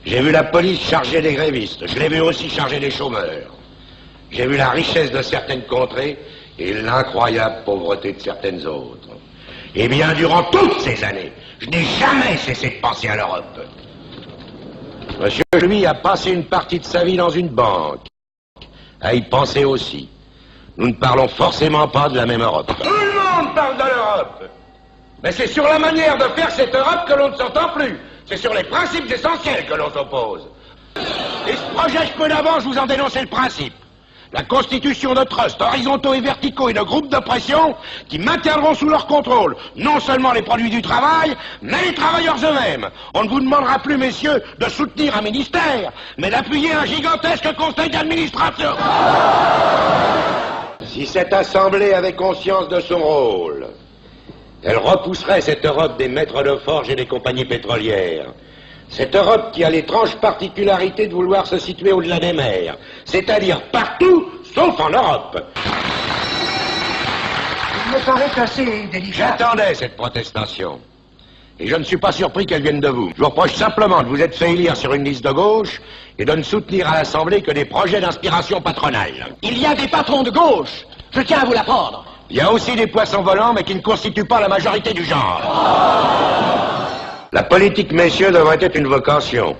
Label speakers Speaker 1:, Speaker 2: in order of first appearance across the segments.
Speaker 1: J'ai vu la police charger des grévistes, je l'ai vu aussi charger des chômeurs. J'ai vu la richesse de certaines contrées et l'incroyable pauvreté de certaines autres. Eh bien, durant toutes ces années, je n'ai jamais cessé de penser à l'Europe. Monsieur, lui, a passé une partie de sa vie dans une banque. À y penser aussi. Nous ne parlons forcément pas de la même Europe. Tout le monde parle de l'Europe. Mais c'est sur la manière de faire cette Europe que l'on ne s'entend plus. C'est sur les principes essentiels que l'on s'oppose. Et ce projet, je peux d'avance vous en dénoncer le principe. La constitution de trusts horizontaux et verticaux et de groupes de pression qui maintiendront sous leur contrôle non seulement les produits du travail, mais les travailleurs eux-mêmes. On ne vous demandera plus, messieurs, de soutenir un ministère, mais d'appuyer un gigantesque conseil d'administration. Si cette assemblée avait conscience de son rôle, elle repousserait cette Europe des maîtres de forge et des compagnies pétrolières. Cette Europe qui a l'étrange particularité de vouloir se situer au-delà des mers, c'est-à-dire partout, sauf en Europe.
Speaker 2: Il me paraît assez délicat.
Speaker 1: J'attendais cette protestation. Et je ne suis pas surpris qu'elle vienne de vous. Je vous reproche simplement de vous être fait élire sur une liste de gauche et de ne soutenir à l'Assemblée que des projets d'inspiration patronale.
Speaker 2: Il y a des patrons de gauche. Je tiens à vous l'apprendre.
Speaker 1: Il y a aussi des poissons volants, mais qui ne constituent pas la majorité du genre. La politique, messieurs, devrait être une vocation.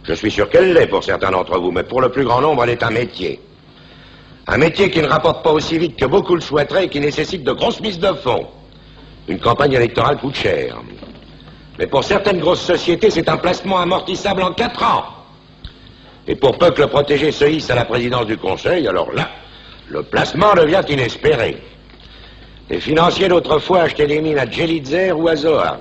Speaker 1: Je suis sûr qu'elle l'est pour certains d'entre vous, mais pour le plus grand nombre, elle est un métier. Un métier qui ne rapporte pas aussi vite que beaucoup le souhaiteraient et qui nécessite de grosses mises de fonds. Une campagne électorale coûte cher. Mais pour certaines grosses sociétés, c'est un placement amortissable en 4 ans. Et pour peu que le protégé se hisse à la présidence du Conseil, alors là, le placement devient inespéré. Les financiers d'autrefois achetaient des mines à Djelitzer ou à Zoa.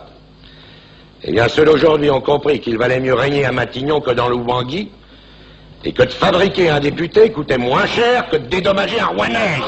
Speaker 1: Eh bien, ceux d'aujourd'hui ont compris qu'il valait mieux régner à Matignon que dans l'Oubangui, et que de fabriquer un député coûtait moins cher que de dédommager un Rouennais.